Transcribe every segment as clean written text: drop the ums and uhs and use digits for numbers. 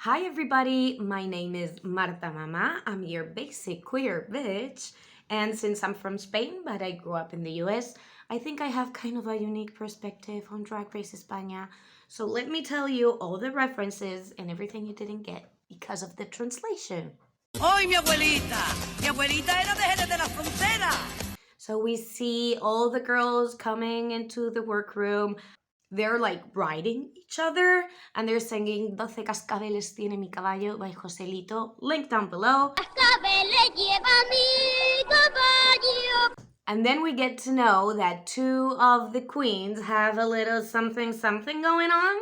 Hi everybody, my name is Marta Mama. I'm your basic queer bitch. And since I'm from Spain, but I grew up in the US, I think I have kind of a unique perspective on Drag Race España. So let me tell you all the references and everything you didn't get because of the translation. ¡Ay, mi abuelita! Mi abuelita era de Jerez de la Frontera. So we see all the girls coming into the workroom. They're like riding each other and they're singing 12 cascabeles tiene mi caballo by Joselito, link down below. And then we get to know that two of the queens have a little something going on,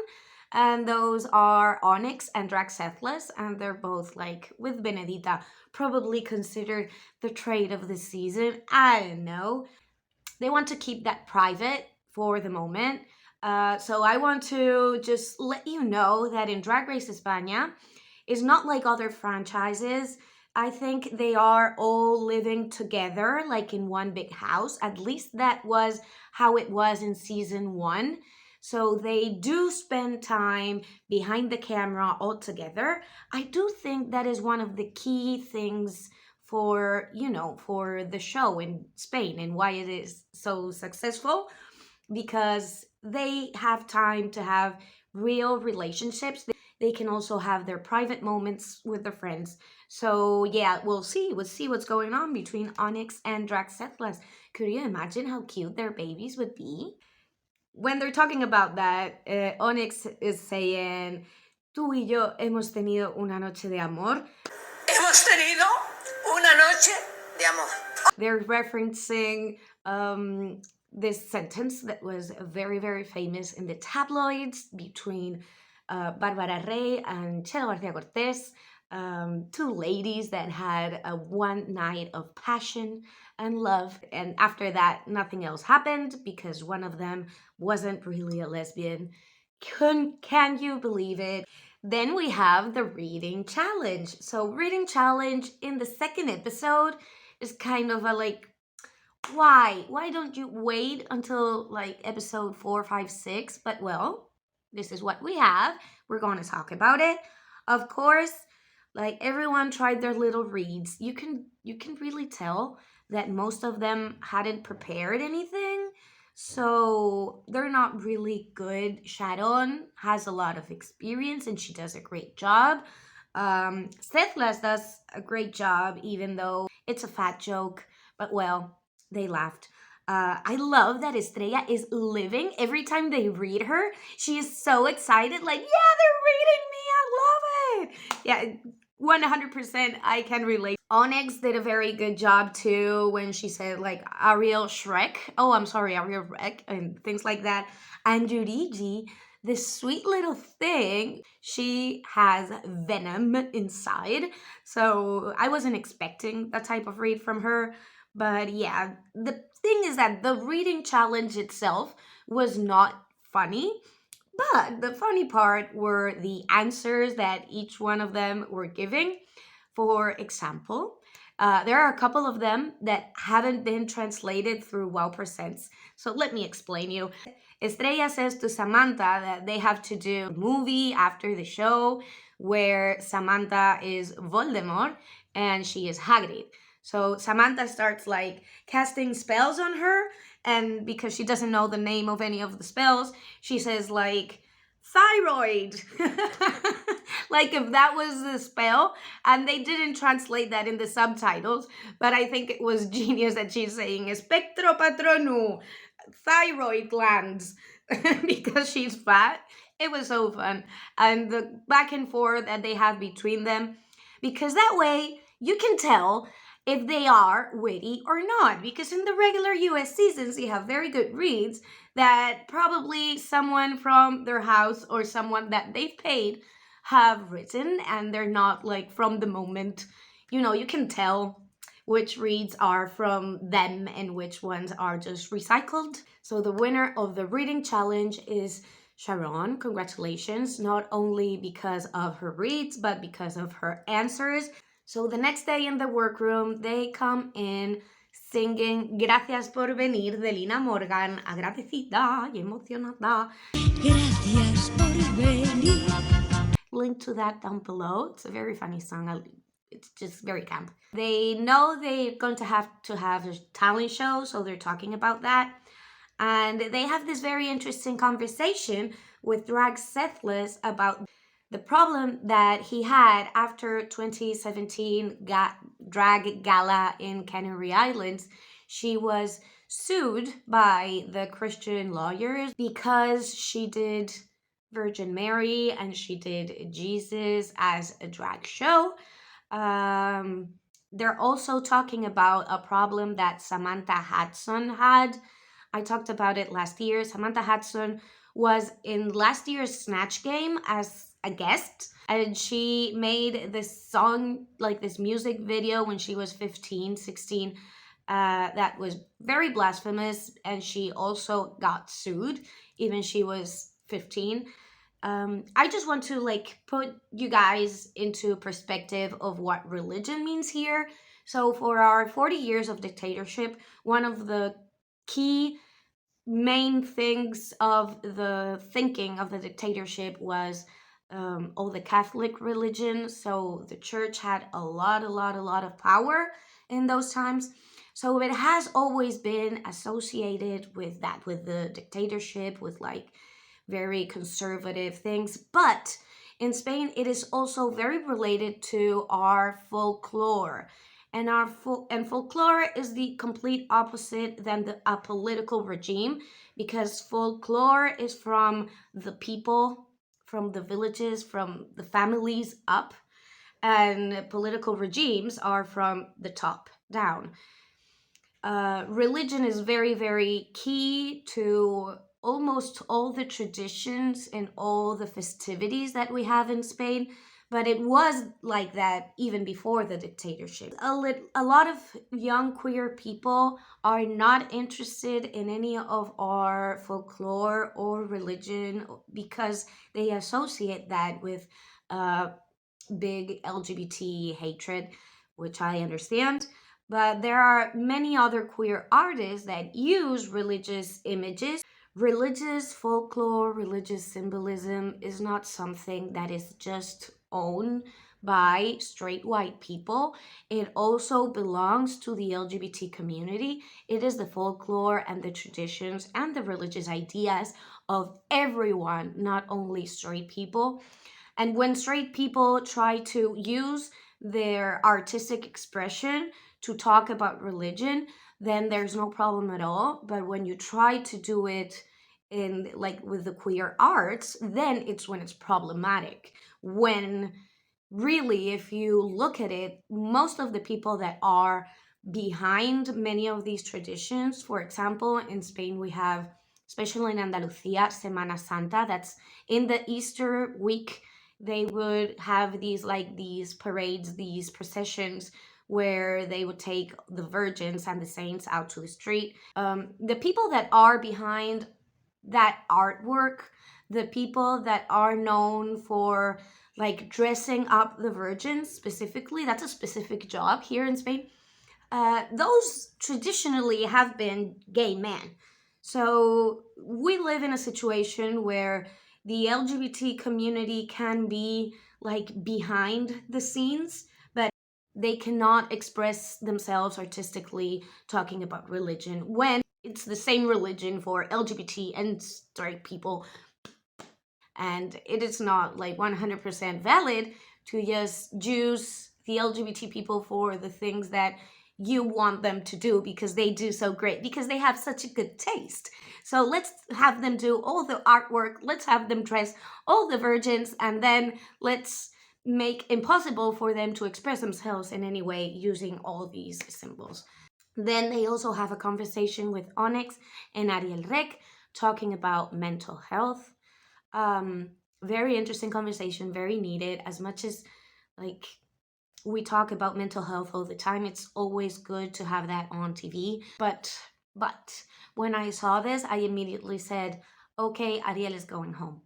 and those are Onyx and Draxethles, and they're both like with Benedita, probably considered the trade of the season. I don't know. They want to keep that private for the moment. So I want to just let you know that in Drag Race España is not like other franchises. I think they are all living together like in one big house. At least that was how it was in season 1. So they do spend time behind the camera all together. I do think that is one of the key things for, for the show in Spain and why it is so successful, because they have time to have real relationships. They can also have their private moments with their friends. So yeah, we'll see what's going on between Onyx and Draxethles. Could you imagine how cute their babies would be? When they're talking about that, Onyx is saying, tú y yo hemos tenido una noche de amor. Hemos tenido una noche de amor. They're referencing this sentence that was very, very famous in the tabloids between Bárbara Rey and Chelo García Cortés, two ladies that had a one night of passion and love, and after that nothing else happened because one of them wasn't really a lesbian. Can you believe it? Then we have the reading challenge. So reading challenge in the second episode is kind of a like, why don't you wait until like episode 4, 5, 6? But well, this is what we have. We're going to talk about it. Of course, like everyone tried their little reads. You can really tell that most of them hadn't prepared anything, so they're not really good. Sharon has a lot of experience and she does a great job. Stethles does a great job, even though it's a fat joke, but well, they laughed. I love that Estrella is living. Every time they read her, she is so excited, like, yeah, they're reading me, I love it. Yeah, 100% I can relate. Onyx did a very good job too when she said like Ariel Rick and things like that. And Judy, this sweet little thing, she has venom inside. So I wasn't expecting that type of read from her. But yeah, the thing is that the reading challenge itself was not funny. But the funny part were the answers that each one of them were giving. For example, there are a couple of them that haven't been translated through WOWPresents. So let me explain you. Estrella says to Samantha that they have to do a movie after the show where Samantha is Voldemort and she is Hagrid. So Samantha starts like casting spells on her, and because she doesn't know the name of any of the spells, she says like, thyroid. Like if that was the spell, and they didn't translate that in the subtitles, but I think it was genius that she's saying espectro patronu, thyroid glands, because she's fat. It was so fun. And the back and forth that they have between them, because that way you can tell if they are witty or not, because in the regular US seasons you have very good reads that probably someone from their house or someone that they've paid have written, and they're not like from the moment. You can tell which reads are from them and which ones are just recycled. So the winner of the reading challenge is Sharon. Congratulations, not only because of her reads but because of her answers. So the next day in the workroom, they come in singing Gracias por venir de Lina Morgan, agradecida y emocionada. Gracias por venir. link to that down below. It's a very funny song. It's just very camp. They know they're going to have a talent show, so they're talking about that. And they have this very interesting conversation with Draxethles about the problem that he had after 2017 drag gala in Canary Islands. She was sued by the Christian lawyers because she did Virgin Mary and she did Jesus as a drag show. They're also talking about a problem that Samantha Hudson had. I talked about it last year. Samantha Hudson was in last year's Snatch Game as a guest, and she made this song, like this music video when she was 15, 16, that was very blasphemous, and she also got sued, even she was 15. I just want to put you guys into perspective of what religion means here. So for our 40 years of dictatorship, one of the key main things of the thinking of the dictatorship was all the Catholic religion. So the church had a lot of power in those times. So it has always been associated with that, with the dictatorship, with very conservative things. But in Spain, it is also very related to our folklore. And folklore is the complete opposite than a political regime, because folklore is from the people, from the villages, from the families up, and political regimes are from the top down. Religion is very, very key to almost all the traditions and all the festivities that we have in Spain, but it was like that even before the dictatorship. A lot of young queer people are not interested in any of our folklore or religion because they associate that with big LGBT hatred, which I understand. But there are many other queer artists that use religious images. Religious folklore, religious symbolism is not something that is just owned by straight white people. It also belongs to the LGBT community. It is the folklore and the traditions and the religious ideas of everyone, not only straight people. And when straight people try to use their artistic expression to talk about religion, then there's no problem at all. But when you try to do it in with the queer arts, then it's when it's problematic. When really, if you look at it, most of the people that are behind many of these traditions, for example, in Spain we have, especially in Andalusia, Semana Santa, that's in the Easter week. They would have these parades, these processions, where they would take the virgins and the saints out to the street. The people that are behind that artwork, the people that are known for dressing up the virgins specifically, that's a specific job here in Spain. Those traditionally have been gay men. So we live in a situation where the LGBT community can be behind the scenes, but they cannot express themselves artistically talking about religion when it's the same religion for LGBT and straight people. And it is not 100% valid to just use the LGBT people for the things that you want them to do because they do so great, because they have such a good taste. So let's have them do all the artwork, let's have them dress all the virgins, and then let's make impossible for them to express themselves in any way using all these symbols. Then they also have a conversation with Onyx and Ariel Rick talking about mental health. Very interesting conversation, very needed. As much as we talk about mental health all the time, it's always good to have that on TV. But when I saw this, I immediately said, okay, Ariel is going home.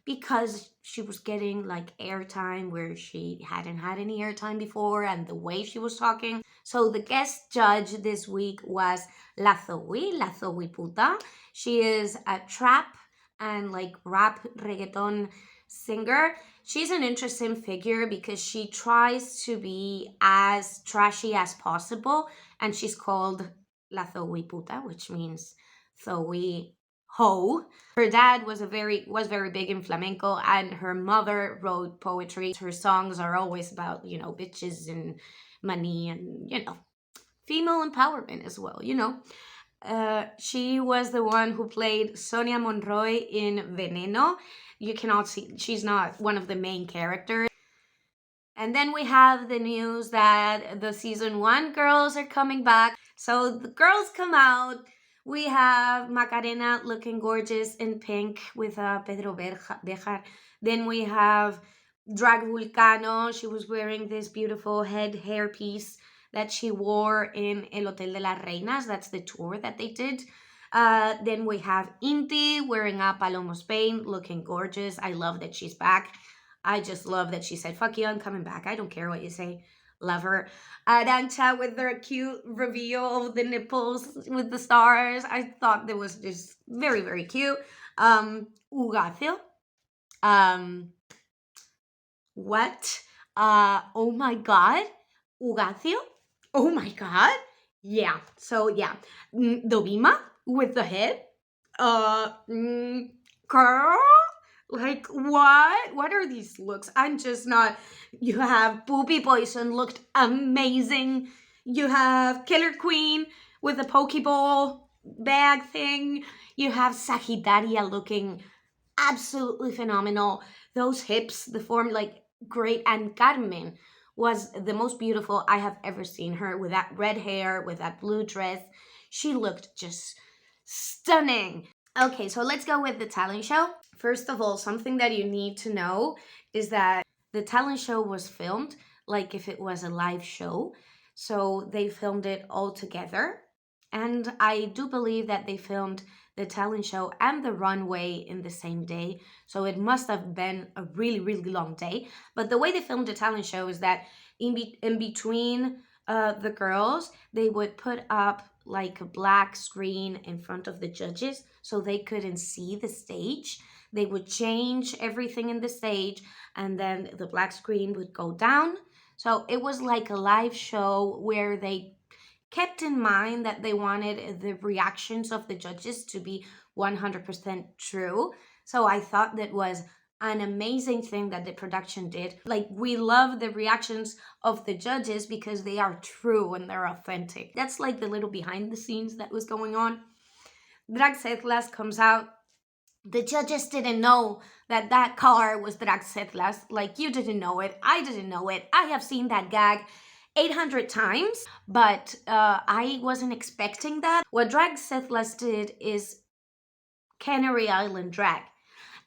Because she was getting airtime where she hadn't had any airtime before, and the way she was talking. So the guest judge this week was La Zoe Puta. She is a trap and rap reggaeton singer. She's an interesting figure because she tries to be as trashy as possible, and she's called La Zoe Puta, which means Zoe Ho. Her dad was very big in flamenco, and her mother wrote poetry. Her songs are always about, bitches and money and, female empowerment as well, She was the one who played Sonia Monroy in Veneno. You cannot see, she's not one of the main characters. And then we have the news that the season 1 girls are coming back. So the girls come out. We have Macarena looking gorgeous in pink with Pedro Bejar. Then we have Drag Vulcano. She was wearing this beautiful hair piece that she wore in El Hotel de las Reinas. That's the tour that they did. Then we have Inti wearing a Palomo's Paint, looking gorgeous. I love that she's back. I just love that she said, fuck you, I'm coming back. I don't care what you say. Love her. Arancha with their cute reveal of the nipples with the stars. I thought that was just very, very cute. Ugacio. What? Oh my God. Ugacio? Oh my God. Yeah. So yeah. Dovima with the head. Girl. Like, what? What are these looks? I'm just not. You have Poopy Poison looked amazing. You have Killer Queen with a Pokeball bag thing. You have Sagittaria looking absolutely phenomenal. Those hips, the form, like, great. And Carmen was the most beautiful I have ever seen her with that red hair, with that blue dress. She looked just stunning. Okay, so let's go with the talent show. First of all, something that you need to know is that the talent show was filmed like if it was a live show. So they filmed it all together. And I do believe that they filmed the talent show and the runway in the same day. So it must have been a really, really long day. But the way they filmed the talent show is that in between the girls, they would put up like a black screen in front of the judges so they couldn't see the stage. They would change everything in the stage, and then the black screen would go down. So it was like a live show where they kept in mind that they wanted the reactions of the judges to be 100% true. So I thought that was an amazing thing that the production did. Like, we love the reactions of the judges because they are true and they're authentic. That's like the little behind the scenes that was going on. Draxethles comes out. The judges didn't know that that car was Draxethles. Like, you didn't know it. I didn't know it. I have seen that gag 800 times, but I wasn't expecting that. What Draxethles did is Canary Island drag.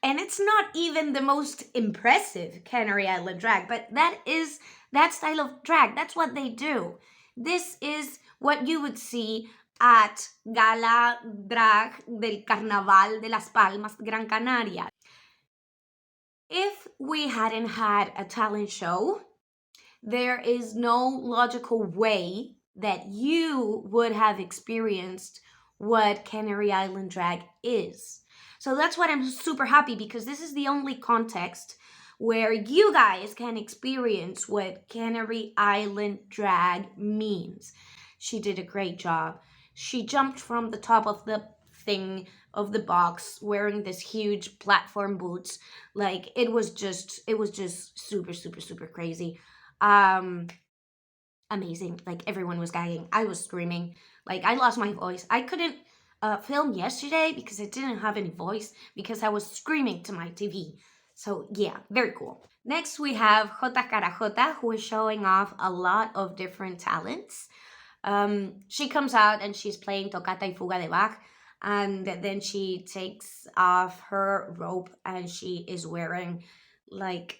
And it's not even the most impressive Canary Island drag, but that is that style of drag. That's what they do. This is what you would see at Gala Drag del Carnaval de Las Palmas, Gran Canaria. If we hadn't had a talent show, there is no logical way that you would have experienced what Canary Island drag is. So that's what I'm super happy, because this is the only context where you guys can experience what Canary Island drag means. She did a great job. She jumped from the top of the thing of the box wearing this huge platform boots. Like, it was just super, super, super crazy. Amazing. Like, everyone was gagging. I was screaming. Like, I lost my voice. I couldn't film yesterday because I didn't have any voice, because I was screaming to my TV. So yeah, very cool. Next we have Hota Caracota, who is showing off a lot of different talents. She comes out and she's playing Toccata y Fuga de Bach, and then she takes off her robe and she is wearing like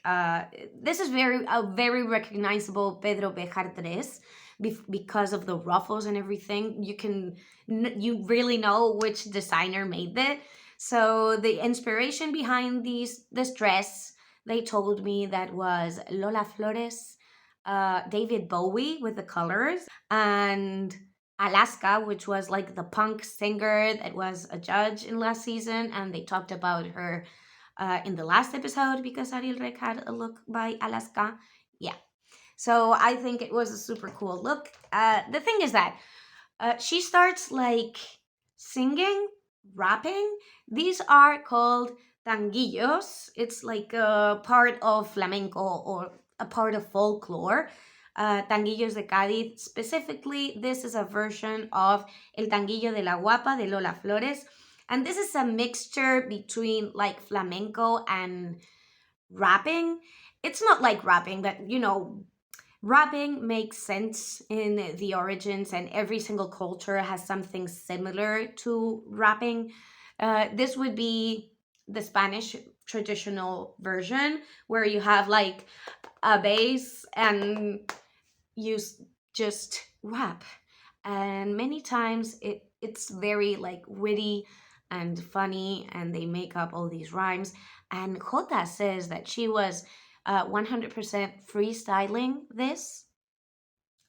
this is a very recognizable Pedro Bejar dress because of the ruffles and everything. You really know which designer made it. So the inspiration behind this dress, they told me that was Lola Flores, David Bowie with the colors, and Alaska, which was like the punk singer that was a judge in last season, and they talked about her in the last episode because Ariel Rick had a look by Alaska. Yeah. So I think it was a super cool look. The thing is that she starts like singing, rapping. These are called tanguillos. It's like a part of flamenco or a part of folklore. Tanguillos de Cádiz. Specifically, this is a version of El Tanguillo de la Guapa de Lola Flores. And this is a mixture between like flamenco and rapping. It's not like rapping, but you know, rapping makes sense in the origins, and every single culture has something similar to rapping. This would be the Spanish traditional version, where you have like a bass and you just rap. And many times it's very like witty and funny, and they make up all these rhymes. And Jota says that she was 100% freestyling this.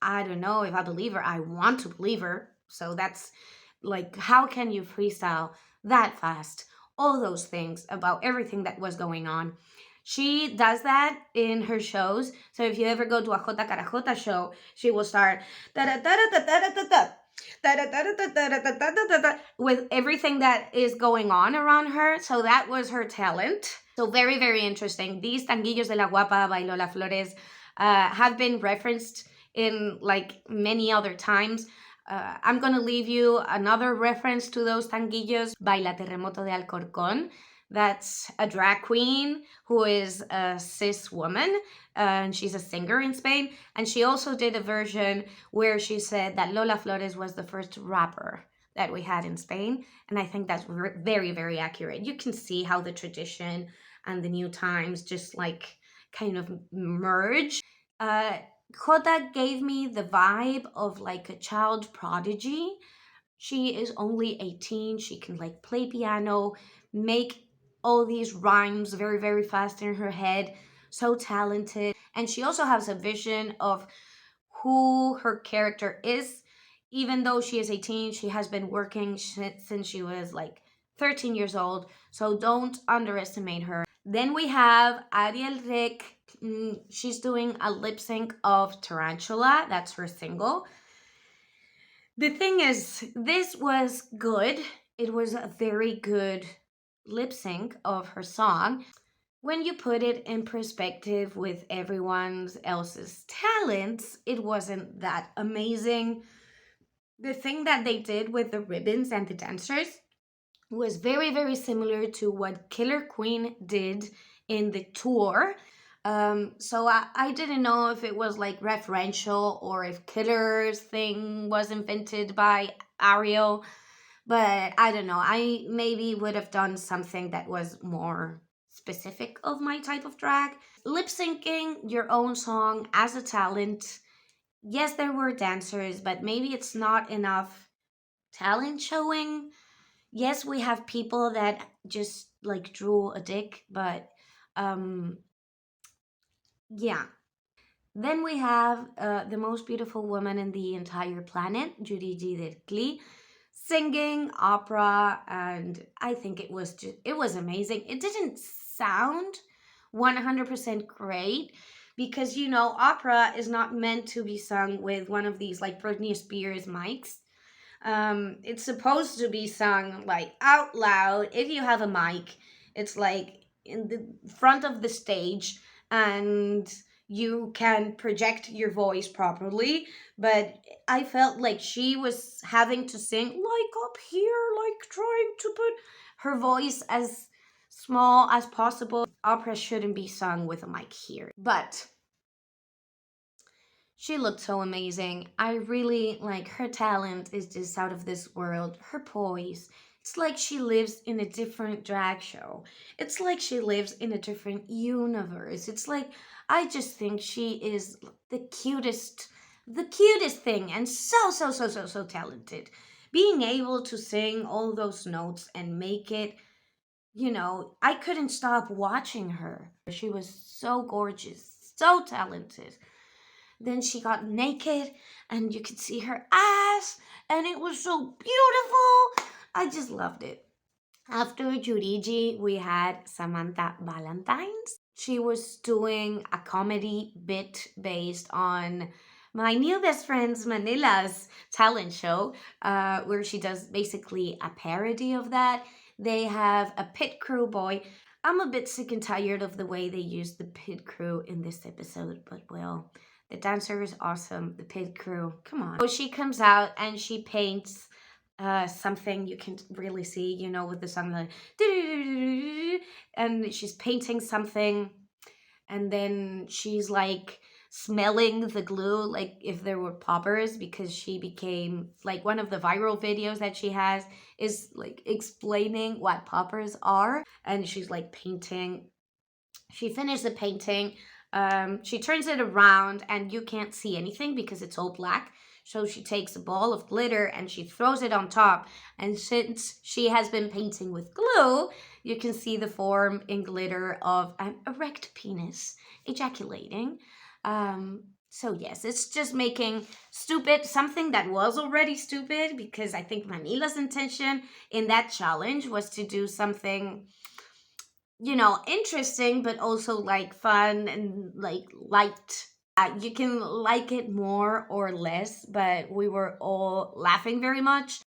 I don't know if I believe her. I want to believe her. So that's like, how can you freestyle that fast? All those things about everything that was going on. She does that in her shows. So if you ever go to a Hota Caracota show, she will start with everything that is going on around her. So that was her talent. So very, very interesting. These Tanguillos de la Guapa by Lola Flores have been referenced in like many other times. I'm going to leave you another reference to those tanguillos by La Terremoto de Alcorcón. That's a drag queen who is a cis woman, and she's a singer in Spain. And she also did a version where she said that Lola Flores was the first rapper that we had in Spain. And I think that's very, very accurate. You can see how the tradition and the new times just like kind of merge. Jota gave me the vibe of like a child prodigy. She is only 18. She can like play piano, make all these rhymes very, very fast in her head. So talented. And she also has a vision of who her character is. Even though she is 18, she has been working since she was like 13 years old. So don't underestimate her. Then we have Ariel Rick. She's doing a lip sync of Tarantula. That's her single. The thing is, this was good. It was a very good lip sync of her song. When you put it in perspective with everyone else's talents, it wasn't that amazing. The thing that they did with the ribbons and the dancers was very, very similar to what Killer Queen did in the tour. So I didn't know if it was like referential or if Killer's thing was invented by Ariel, but I don't know. I maybe would have done something that was more specific of my type of drag. Lip syncing your own song as a talent. Yes, there were dancers, but maybe it's not enough talent showing. Yes, we have people that just like drew a dick, but yeah. Then we have the most beautiful woman in the entire planet, Judy, singing opera, and I think it was amazing. It didn't sound 100% great because you know opera is not meant to be sung with one of these like Britney Spears mics. It's supposed to be sung like out loud. If you have a mic, it's like in the front of the stage, and you can project your voice properly. But I felt like she was having to sing like up here, like trying to put her voice as small as possible. Opera shouldn't be sung with a mic here. But she looked so amazing. I really like her talent is just out of this world. Her poise. It's like she lives in a different drag show. It's like she lives in a different universe. It's like I just think she is the cutest thing, and so talented. Being able to sing all those notes and make it, you know, I couldn't stop watching her. She was so gorgeous, so talented. Then she got naked and you could see her ass, and it was so beautiful. I just loved it. After Judy, we had Samantha Valentines. She was doing a comedy bit based on my new best friend's Manila's talent show, where she does basically a parody of that. They have a pit crew boy. I'm a bit sick and tired of the way they use the pit crew in this episode, but well, the dancer is awesome. The pit crew, come on. So she comes out and she paints something you can really see, you know, with the song like, and she's painting something, and then she's like smelling the glue like if there were poppers, because she became like one of the viral videos that she has is like explaining what poppers are, and she's like painting. She finished the painting. She turns it around and you can't see anything because it's all black. So she takes a ball of glitter and she throws it on top. And since she has been painting with glue, you can see the form in glitter of an erect penis ejaculating. So yes, it's just making stupid something that was already stupid, because I think Manila's intention in that challenge was to do something, you know, interesting, but also like fun and like light. You can like it more or less, but we were all laughing very much.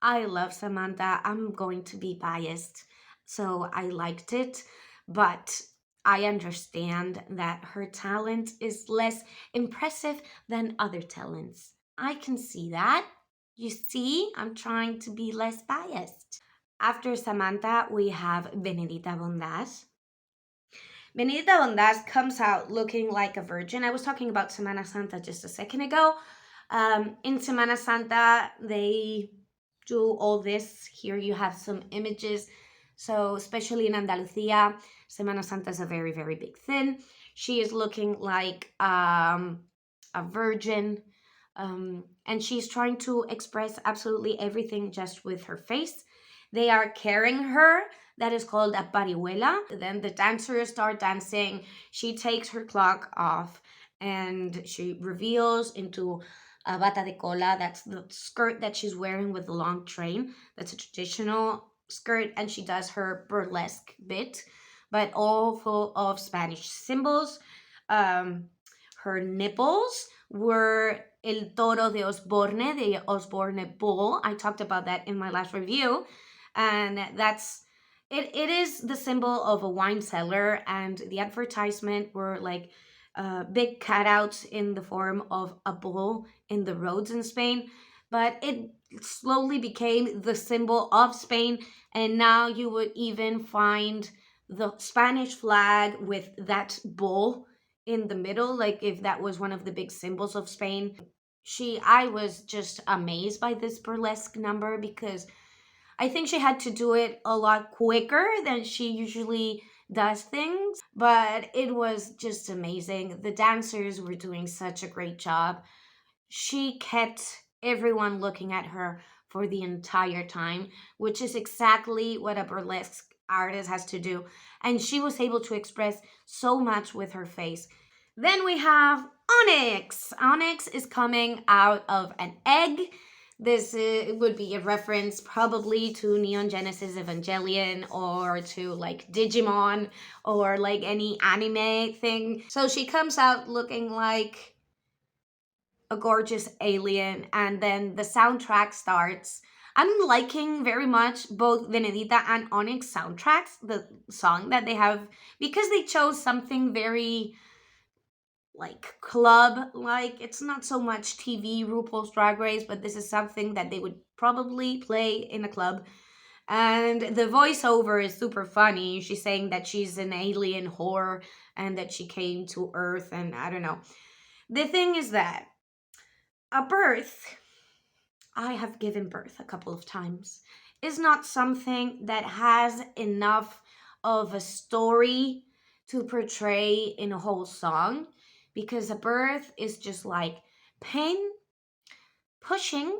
I love Samantha. I'm going to be biased, so I liked it, but I understand that her talent is less impressive than other talents. I can see that. You see, I'm trying to be less biased. After Samantha, we have Benedita Bondaz. Benedita Bondaz comes out looking like a virgin. I was talking about Semana Santa just a second ago. In Semana Santa, they do all this. Here you have some images. So, especially in Andalusia, Semana Santa is a very, very big thing. She is looking like a virgin. And she's trying to express absolutely everything just with her face. They are carrying her. That is called a parihuela. Then the dancers start dancing. She takes her cloak off and she reveals into a bata de cola. That's the skirt that she's wearing with the long train. That's a traditional skirt, and she does her burlesque bit, but all full of Spanish symbols. Her nipples were el toro de Osborne, the Osborne bull. I talked about that in my last review, and that's it is the symbol of a wine cellar, and the advertisement were like big cutouts in the form of a bull in the roads in Spain, but it slowly became the symbol of Spain, and now you would even find the Spanish flag with that bull in the middle, like if that was one of the big symbols of Spain. I was just amazed by this burlesque number, because I think she had to do it a lot quicker than she usually does things, but it was just amazing. The dancers were doing such a great job. She kept everyone looking at her for the entire time, which is exactly what a burlesque artist has to do. And she was able to express so much with her face. Then we have Onyx. Onyx is coming out of an egg. This would be a reference probably to Neon Genesis Evangelion, or to like Digimon, or like any anime thing. So she comes out looking like a gorgeous alien, and then the soundtrack starts. I'm liking very much both Benedita and Onyx soundtracks, the song that they have, because they chose something very like club like. It's not so much TV RuPaul's Drag Race, but this is something that they would probably play in a club. And the voiceover is super funny. She's saying that she's an alien whore and that she came to Earth, and I don't know. The thing is that a birth, I have given birth a couple of times, is not something that has enough of a story to portray in a whole song, because a birth is just like pain, pushing,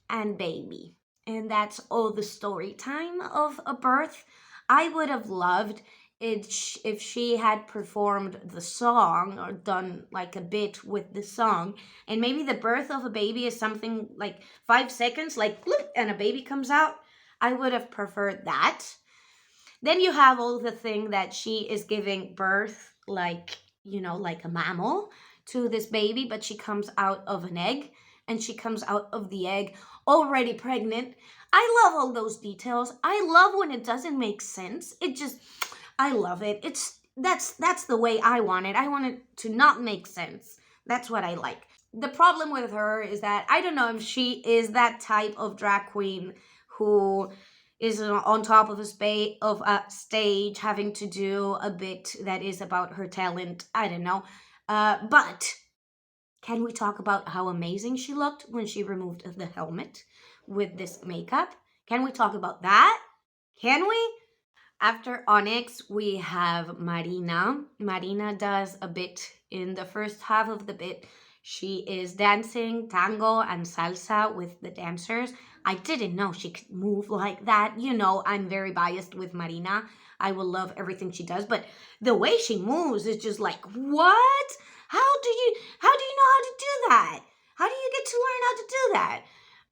and baby. And that's all the story time of a birth. I would have loved it if she had performed the song or done like a bit with the song, and maybe the birth of a baby is something like 5 seconds, like bloop, and a baby comes out. I would have preferred that. Then you have all the thing that she is giving birth, like, like a mammal to this baby, but she comes out of an egg, and she comes out of the egg already pregnant. I love all those details. I love when it doesn't make sense. I love it. That's the way I want it. I want it to not make sense. That's what I like. The problem with her is that I don't know if she is that type of drag queen who is on top of a stage having to do a bit that is about her talent. I don't know. But can we talk about how amazing she looked when she removed the helmet with this makeup? Can we talk about that? Can we? After Onyx, we have Marina. Marina does a bit in the first half of the bit. She is dancing tango and salsa with the dancers. I didn't know she could move like that. I'm very biased with Marina. I will love everything she does, but the way she moves is just like, what? How do you know how to do that? How do you get to learn how to do that?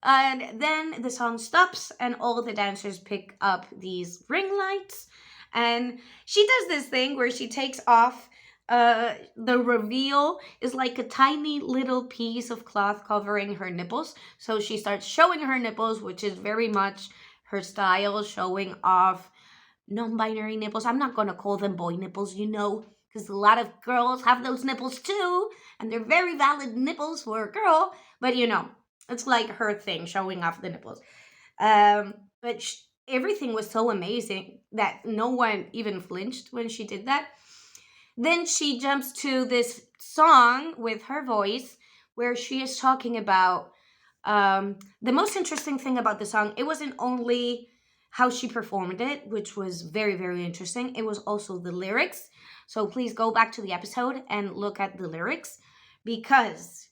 And then the song stops and all the dancers pick up these ring lights. And she does this thing where she takes off. The reveal is like a tiny little piece of cloth covering her nipples. So she starts showing her nipples, which is very much her style, showing off non-binary nipples. I'm not going to call them boy nipples, because a lot of girls have those nipples too. And they're very valid nipples for a girl. But it's like her thing, showing off the nipples. But everything was so amazing that no one even flinched when she did that. Then she jumps to this song with her voice where she is talking about the most interesting thing about the song. It wasn't only how she performed it, which was very, very interesting. It was also the lyrics. So please go back to the episode and look at the lyrics because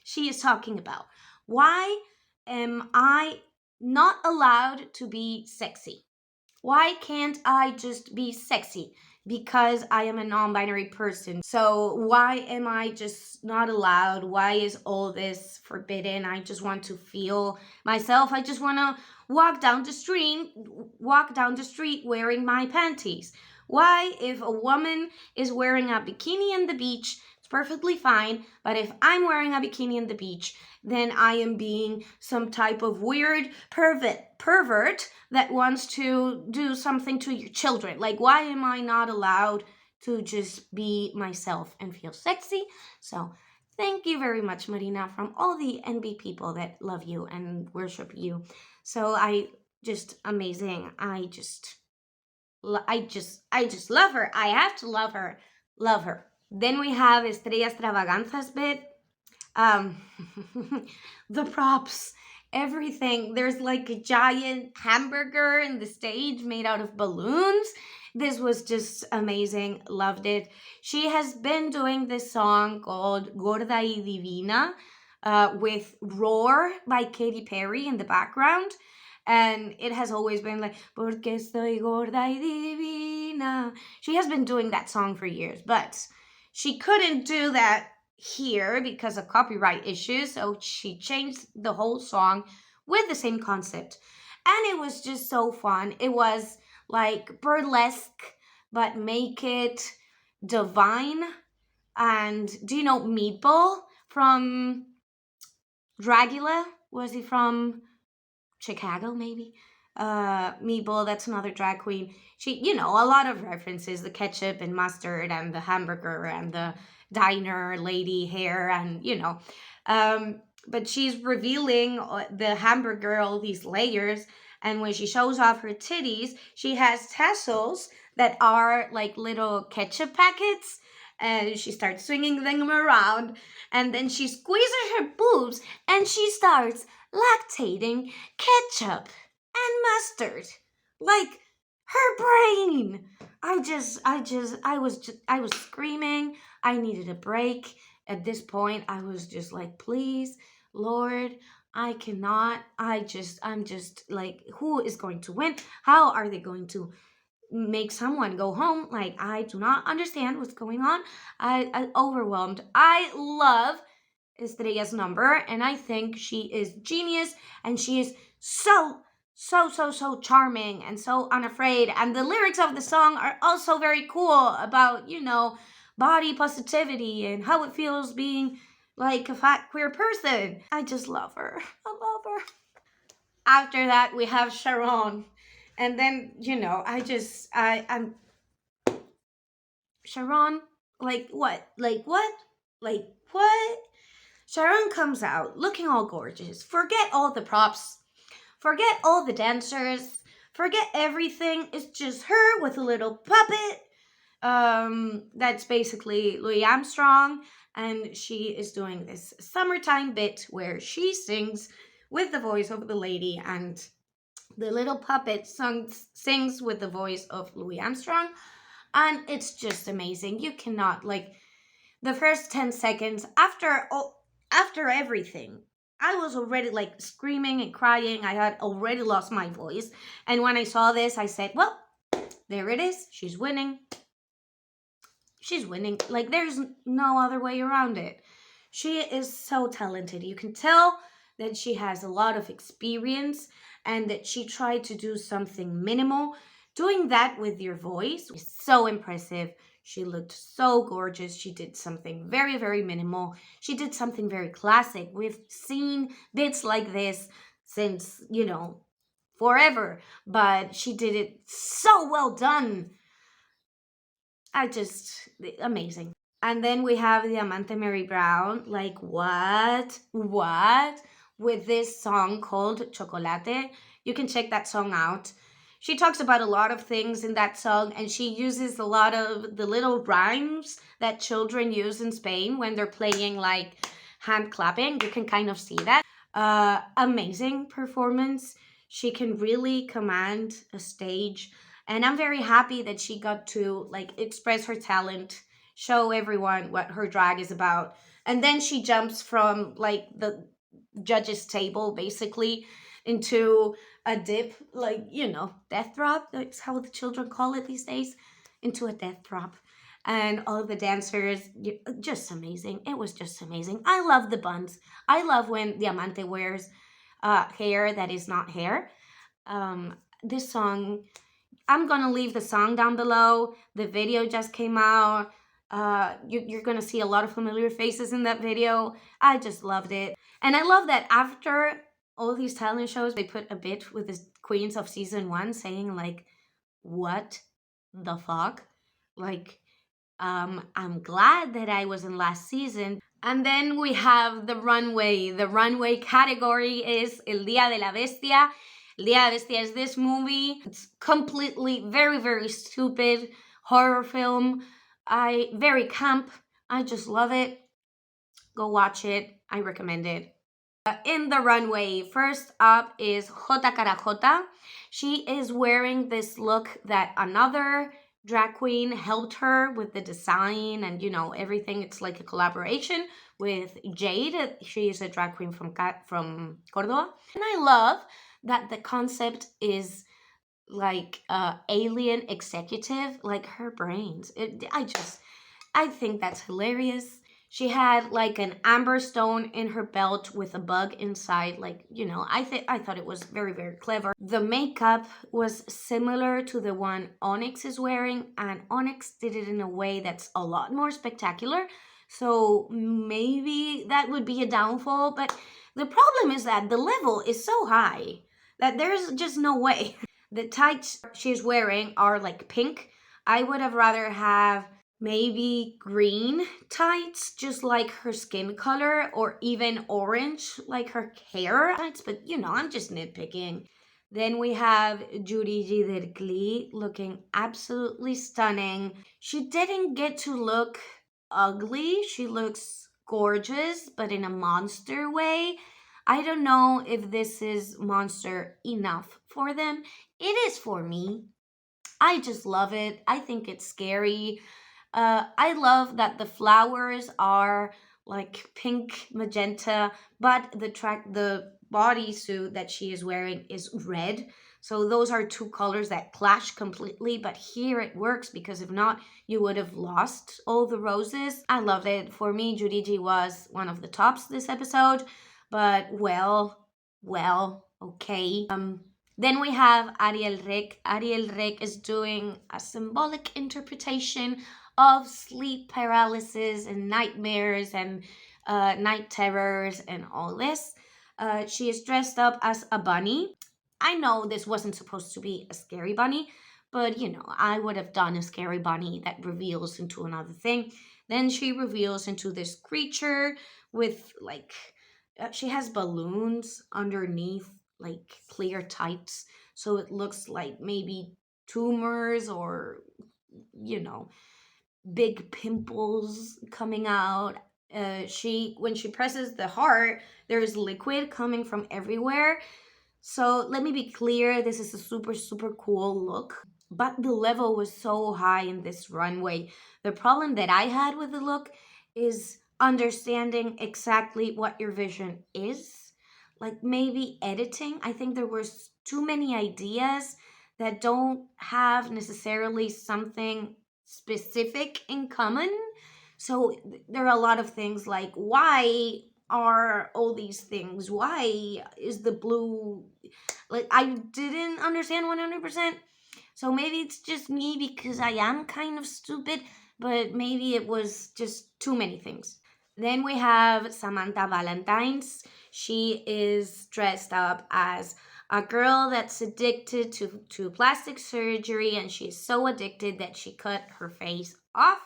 she is talking about, why am I not allowed to be sexy? Why can't I just be sexy? Because I am a non-binary person. So why am I just not allowed? Why is all this forbidden? I just want to feel myself. I just want to walk down the street wearing my panties. Why, if a woman is wearing a bikini in the beach, it's perfectly fine. But if I'm wearing a bikini in the beach, then I am being some type of weird pervert that wants to do something to your children. Like, why am I not allowed to just be myself and feel sexy? So thank you very much, Marina, from all the NB people that love you and worship you. So amazing. I just love her. I have to love her. Love her. Then we have Estrella Estravaganza's bit. The props, everything. There's like a giant hamburger in the stage made out of balloons. This was just amazing. Loved it. She has been doing this song called Gorda y Divina with Roar by Katy Perry in the background. And it has always been like, porque estoy gorda y divina. She has been doing that song for years, but she couldn't do that here because of copyright issues, so she changed the whole song with the same concept, and it was just so fun. It was like burlesque, but make it divine. And do you know Meatball from Dragula? Was he from Chicago, maybe? Meatball, that's another drag queen. She, a lot of references, the ketchup and mustard and the hamburger and the diner lady hair and, but she's revealing the hamburger, all these layers. And when she shows off her titties, she has tassels that are like little ketchup packets. And she starts swinging them around. And then she squeezes her boobs and she starts lactating ketchup and mustard. Like her brain. I was screaming. I needed a break. At this point, I was just like, please, Lord, I cannot. I'm just like, who is going to win? How are they going to make someone go home? Like, I do not understand what's going on. I'm overwhelmed. I love Estrella's number, and I think she is genius, and she is so, so charming and so unafraid. And the lyrics of the song are also very cool about, body positivity and how it feels being like a fat queer person. I just love her. I love her. After that, we have Sharon. And then, I'm Sharon, like what? Like what? Like what? Sharon comes out looking all gorgeous. Forget all the props. Forget all the dancers. Forget everything. It's just her with a little puppet. That's basically Louis Armstrong. And she is doing this summertime bit where she sings with the voice of the lady, and the little puppet sings with the voice of Louis Armstrong. And it's just amazing. You cannot, like, the first 10 seconds after everything, I was already like screaming and crying. I had already lost my voice. And when I saw this, I said, well, there it is. She's winning. She's winning. Like, there's no other way around it. She is so talented. You can tell that she has a lot of experience and that she tried to do something minimal. Doing that with your voice is so impressive. She looked so gorgeous. She did something very, very minimal. She did something very classic. We've seen bits like this since, forever, but she did it so well done. Amazing. And then we have Diamante Mary Brown. Like, what? What? With this song called Chocolate. You can check that song out. She talks about a lot of things in that song, and she uses a lot of the little rhymes that children use in Spain when they're playing, like, hand clapping. You can kind of see that. Amazing performance. She can really command a stage, and I'm very happy that she got to, like, express her talent, show everyone what her drag is about. And then she jumps from, like, the judges table basically into a dip, like, death drop. That's how the children call it these days. Into a death drop. And all the dancers, just amazing. It was just amazing. I love the buns. I love when Diamante wears hair that is not hair. This song, I'm gonna leave the song down below. The video just came out. You're gonna see a lot of familiar faces in that video. I just loved it. And I love that after all these talent shows, they put a bit with the queens of season 1 saying, like, what the fuck? Like, I'm glad that I was in last season. And then we have the runway. The runway category is El Día de la Bestia. El Día de la Bestia is this movie. It's completely very, very stupid horror film. Very camp. I just love it. Go watch it. I recommend it. In the runway, first up is Hota Caracota. She is wearing this look that another drag queen helped her with the design and, everything. It's like a collaboration with Jade. She is a drag queen from Córdoba. And I love that the concept is like alien executive, like her brains. I think that's hilarious. She had like an amber stone in her belt with a bug inside. Like, I thought it was very, very clever. The makeup was similar to the one Onyx is wearing, and Onyx did it in a way that's a lot more spectacular. So maybe that would be a downfall, but the problem is that the level is so high that there's just no way. The tights she's wearing are like pink. I would have rather have maybe green tights, just like her skin color, or even orange, like her hair tights, but I'm just nitpicking. Then we have Judy looking absolutely stunning. She didn't get to look ugly. She looks gorgeous, but in a monster way. I don't know if this is monster enough for them. It is for me. I just love it. I think it's scary. I love that the flowers are like pink, magenta, but the bodysuit that she is wearing is red. So those are two colors that clash completely, but here it works because if not, you would have lost all the roses. I loved it. For me, Judy G was one of the tops this episode, but well, okay. Then we have Ariel Rick. Ariel Rick is doing a symbolic interpretation of sleep paralysis and nightmares and night terrors and all this. She is dressed up as a bunny. I know this wasn't supposed to be a scary bunny, but you know, I would have done a scary bunny that reveals into another thing. Then she reveals into this creature with like, she has balloons underneath, like clear tights. So it looks like maybe tumors or, you know, big pimples coming out. When she presses the heart, there is liquid coming from everywhere. So let me be clear, this is a super, super cool look, but the level was so high in this runway. The problem that I had with the look is understanding exactly what your vision is. Like maybe editing. I think there was too many ideas that don't have necessarily something specific in common. So there are a lot of things like, why are all these things? Why is the blue, like, I didn't understand 100%. So maybe it's just me because I am kind of stupid, but maybe it was just too many things. Then we have Samantha Valentines. She is dressed up as a girl that's addicted to plastic surgery, and she's so addicted that she cut her face off.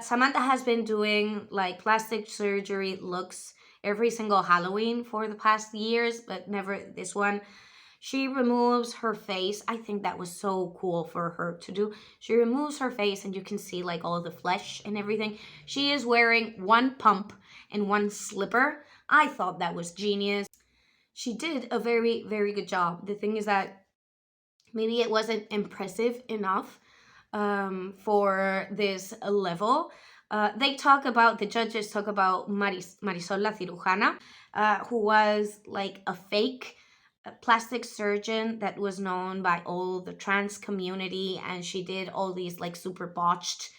Samantha has been doing like plastic surgery looks every single Halloween for the past years, but never this one. She removes her face. I think that was so cool for her to do. She removes her face and you can see like all the flesh and everything. She is wearing one pump and one slipper. I thought that was genius. She did a very, very good job. The thing is that maybe it wasn't impressive enough for this level. The judges talk about Marisol La Cirujana, who was like a fake plastic surgeon that was known by all the trans community, and she did all these like super botched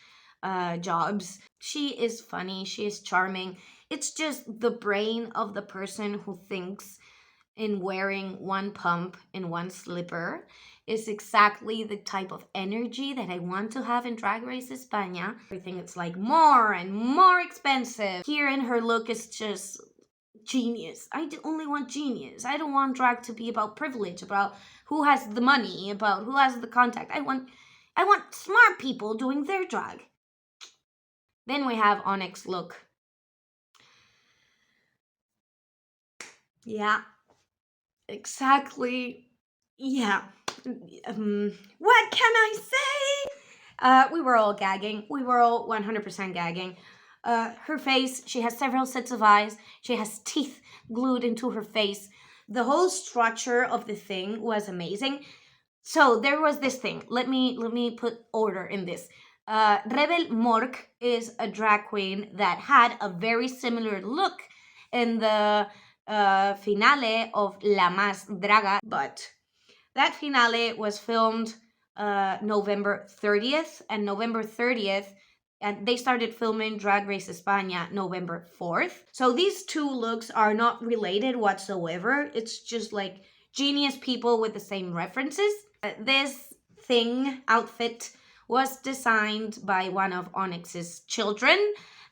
jobs. She is funny, she is charming. It's just the brain of the person who thinks in wearing one pump and one slipper is exactly the type of energy that I want to have in Drag Race España. Everything is like more and more expensive. Here in her look is just genius. I only want genius. I don't want drag to be about privilege, about who has the money, about who has the contact. I want smart people doing their drag. Then we have Onyx look. Yeah. Exactly. Yeah. What can I say? We were all gagging. We were all 100% gagging. Her face, she has several sets of eyes. She has teeth glued into her face. The whole structure of the thing was amazing. So there was this thing. Let me put order in this. Rebel Mork is a drag queen that had a very similar look in the finale of La Más Draga, but that finale was filmed November 30th, and November 30th, and they started filming Drag Race España November 4th. So these two looks are not related whatsoever. It's just like genius people with the same references. This outfit was designed by one of Onyx's children,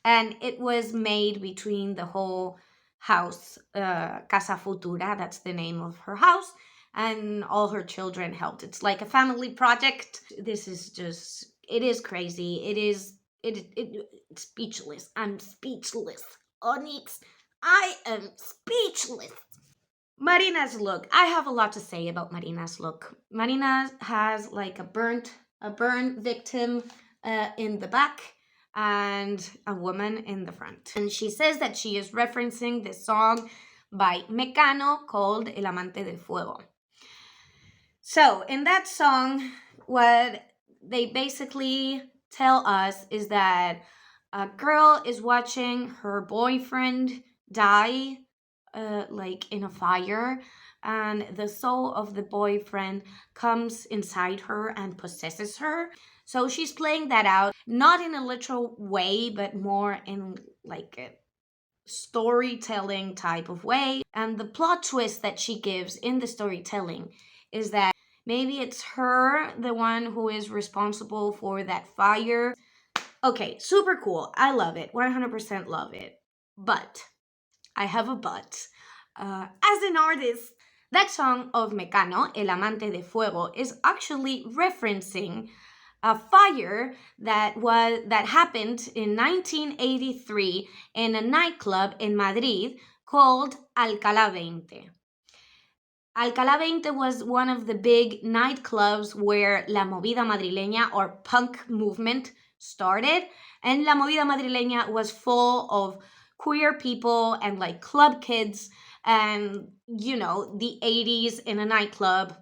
and it was made between the whole house, Casa Futura, that's the name of her house, and all her children helped. It's like a family project. This is just, it is crazy. It's speechless. I'm speechless. Onyx, I am speechless. Marina's look. I have a lot to say about Marina's look. Marina has like a burn victim in the back and a woman in the front. And she says that she is referencing the song by Mecano called El Amante del Fuego. So in that song, what they basically tell us is that a girl is watching her boyfriend die like in a fire, and the soul of the boyfriend comes inside her and possesses her. So she's playing that out, not in a literal way, but more in like storytelling type of way. And the plot twist that she gives in the storytelling is that maybe it's her, the one who is responsible for that fire. Okay, super cool. I love it. 100% love it. But, I have a but. As an artist, that song of Mecano, El Amante de Fuego, is actually referencing a fire that happened in 1983 in a nightclub in Madrid called Alcalá 20. Alcalá 20 was one of the big nightclubs where la movida madrileña or punk movement started, and la movida madrileña was full of queer people and like club kids and, you know, the 80s in a nightclub,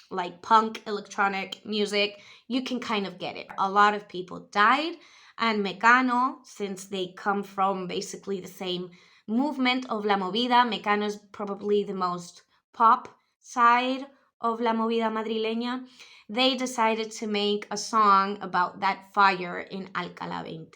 like punk electronic music, you can kind of get it. A lot of people died, and Mecano, since they come from basically the same movement of la movida, Mecano is probably the most pop side of la movida madrileña, they decided to make a song about that fire in Alcalá 20.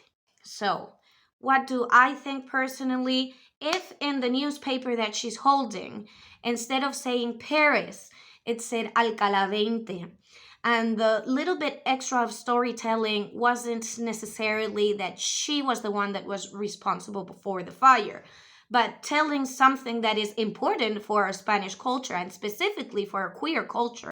So, what do I think personally? If in the newspaper that she's holding, instead of saying Paris, it said Alcalá 20, and the little bit extra of storytelling wasn't necessarily that she was the one that was responsible for the fire, but telling something that is important for our Spanish culture and specifically for our queer culture.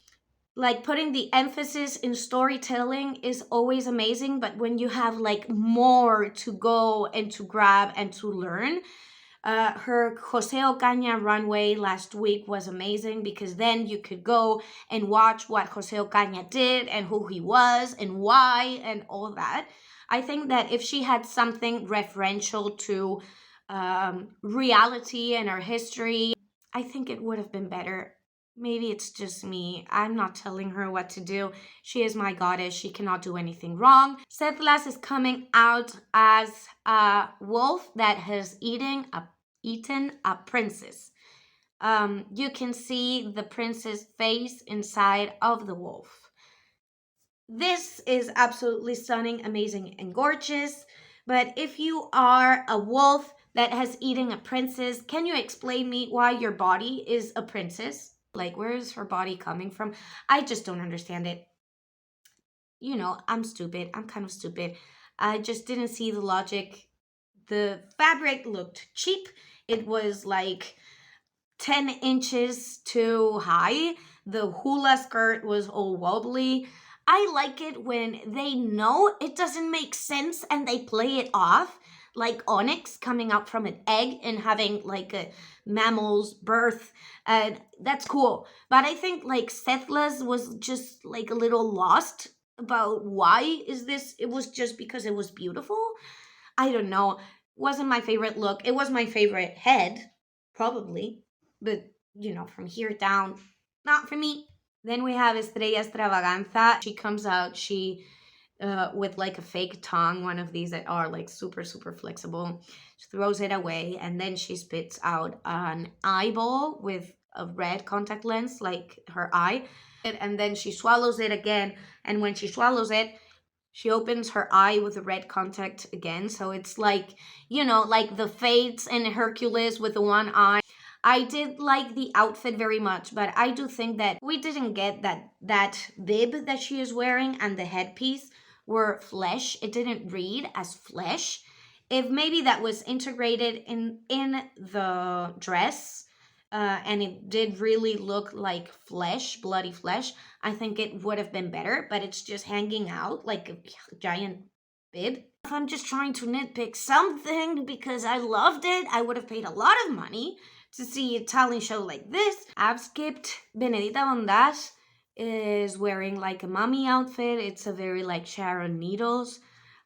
Like putting the emphasis in storytelling is always amazing, but when you have like more to go and to grab and to learn, her Jose Ocaña runway last week was amazing because then you could go and watch what Jose Ocaña did and who he was and why and all that. I think that if she had something referential to reality and our history, I think it would have been better. Maybe it's just me. I'm not telling her what to do. She is my goddess. She cannot do anything wrong. Setlas is coming out as a wolf that has eaten a princess. You can see the princess face inside of the wolf. This is absolutely stunning, amazing, and gorgeous. But if you are a wolf that has eaten a princess, can you explain me why your body is a princess? Like, where is her body coming from? I just don't understand it. You know, I'm stupid. I'm kind of stupid. I just didn't see the logic. The fabric looked cheap. It was like 10 inches too high. The hula skirt was all wobbly. I like it when they know it doesn't make sense and they play it off, like Onyx coming out from an egg and having like a mammal's birth, and that's cool. But I think like Sethless was just like a little lost about why is this. It was just because it was beautiful. I don't know. Wasn't my favorite look. It was my favorite head, probably, but you know, from here down, not for me. Then we have Estrella Estravaganza. She comes out, with like a fake tongue, one of these that are like super, super flexible. She throws it away and then she spits out an eyeball with a red contact lens, like her eye. And then she swallows it again. And when she swallows it, she opens her eye with a red contact again. So it's like, you know, like the Fates and Hercules with the one eye. I did like the outfit very much, but I do think that we didn't get that bib that she is wearing and the headpiece were flesh. It didn't read as flesh. If maybe that was integrated in the dress, and it did really look like flesh, bloody flesh, I think it would have been better, but it's just hanging out like a giant bib. If I'm just trying to nitpick something because I loved it, I would have paid a lot of money to see a talent show like this. I've skipped Benedita Bondage is wearing like a mummy outfit. It's a very like Sharon Needles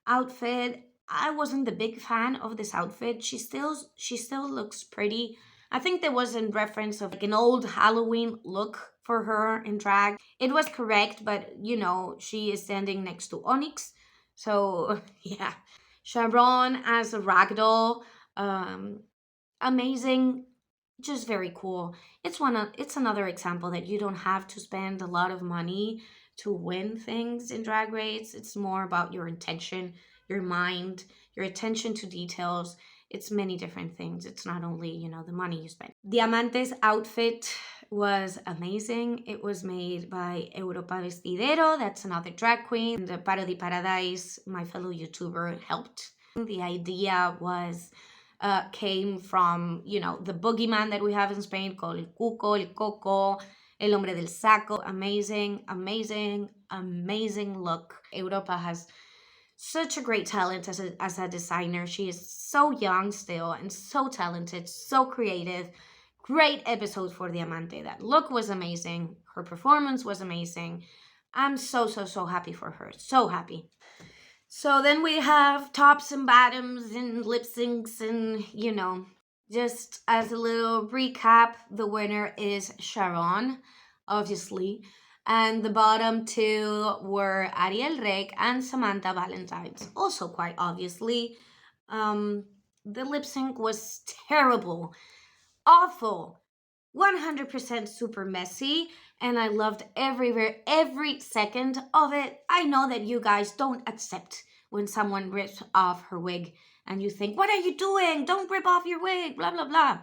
outfit. I wasn't the big fan of this outfit. She still looks pretty. I think there was in reference of like an old Halloween look for her in drag. It was correct, but you know, she is standing next to Onyx. So yeah. Sharon as a ragdoll. Amazing, just very cool. It's another example that you don't have to spend a lot of money to win things in Drag Race. It's more about your intention, your mind, your attention to details, it's many different things. It's not only, you know, the money you spend. Diamante's outfit was amazing. It was made by Europa Vestidero. That's another drag queen. The Parody Paradise, my fellow YouTuber, helped. The idea was came from, you know, the boogeyman that we have in Spain called El Cuco, El Coco, El Hombre del Saco. Amazing, amazing, amazing look. Europa has such a great talent as a designer. She is so young still and so talented, so creative. Great episode for Diamante. That look was amazing. Her performance was amazing. I'm so happy for her. So happy. So then we have tops and bottoms and lip syncs and, you know, just as a little recap, the winner is Sharon, obviously. And the bottom two were Ariel Rick and Samantha Valentines, also quite obviously. The lip sync was terrible, awful, 100% super messy, and I loved every second of it. I know that you guys don't accept when someone rips off her wig and you think, what are you doing? Don't rip off your wig, blah, blah, blah.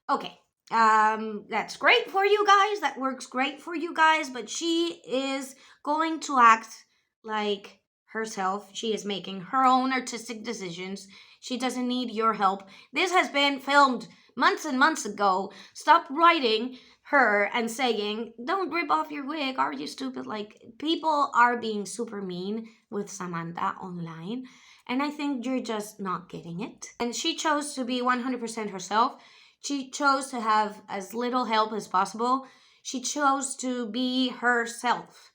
Okay, that's great for you guys. That works great for you guys, but she is going to act like herself. She is making her own artistic decisions. She doesn't need your help. This has been filmed months and months ago. Stop writing her and saying, don't rip off your wig, are you stupid? Like, people are being super mean with Samantha online, and I think you're just not getting it. And she chose to be 100% herself. She chose to have as little help as possible. She chose to be herself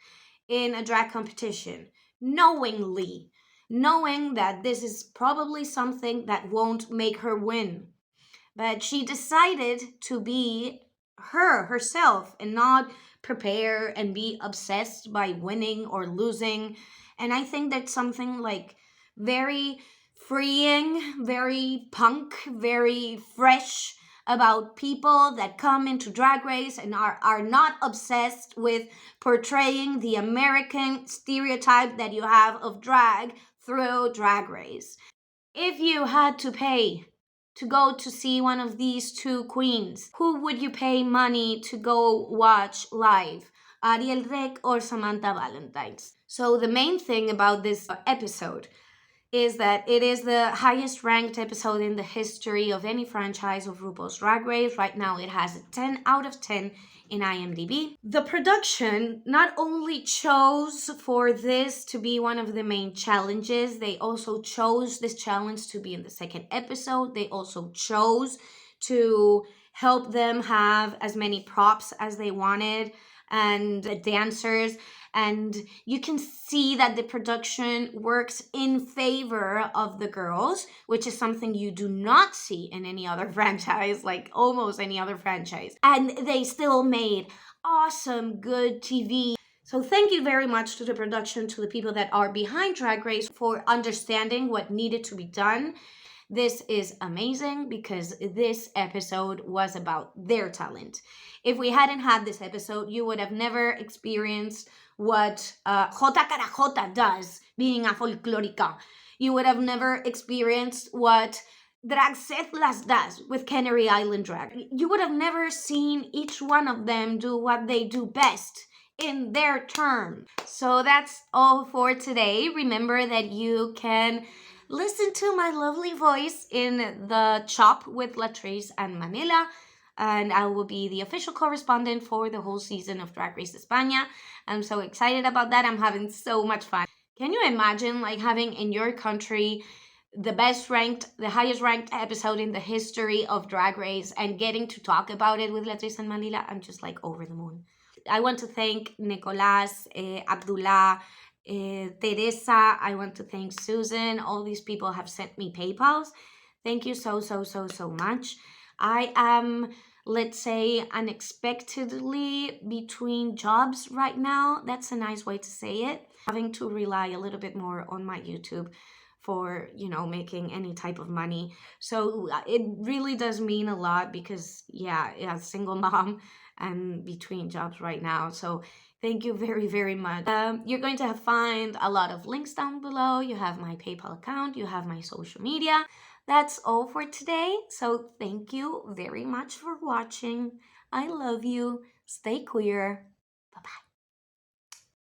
in a drag competition, knowing that this is probably something that won't make her win. But she decided to be herself, and not prepare and be obsessed by winning or losing. And I think that's something like very freeing, very punk, very fresh about people that come into Drag Race and are not obsessed with portraying the American stereotype that you have of drag through Drag Race. If you had to pay to go to see one of these two queens, who would you pay money to go watch live? Ariel Rick or Samantha Valentines? So the main thing about this episode is that it is the highest ranked episode in the history of any franchise of RuPaul's Drag Race. Right now it has a 10 out of 10 in IMDb. The production not only chose for this to be one of the main challenges, they also chose this challenge to be in the second episode. They also chose to help them have as many props as they wanted and dancers. And you can see that the production works in favor of the girls, which is something you do not see in any other franchise, like almost any other franchise. And they still made awesome, good TV. So thank you very much to the production, to the people that are behind Drag Race for understanding what needed to be done. This is amazing because this episode was about their talent. If we hadn't had this episode, you would have never experienced what Hota Caracota does being a folklorica. You would have never experienced what Draxethles does with Canary Island Drag. You would have never seen each one of them do what they do best in their turn. So that's all for today. Remember that you can listen to my lovely voice in the Chop with Latrice and Manila, and I will be the official correspondent for the whole season of Drag Race España. I'm so excited about that. I'm having so much fun. Can you imagine like having in your country the highest ranked episode in the history of Drag Race and getting to talk about it with Latrice and Manila? I'm just like over the moon. I want to thank Nicolas, Abdullah, Teresa. I want to thank Susan. All these people have sent me PayPals. Thank you so much. I am, let's say, unexpectedly between jobs right now. That's a nice way to say it. Having to rely a little bit more on my YouTube for, you know, making any type of money. So it really does mean a lot because, yeah, single mom and between jobs right now. So thank you very much. You're going to find a lot of links down below. You have my PayPal account. You have my social media. That's all for today. So thank you very much for watching. I love you. Stay queer.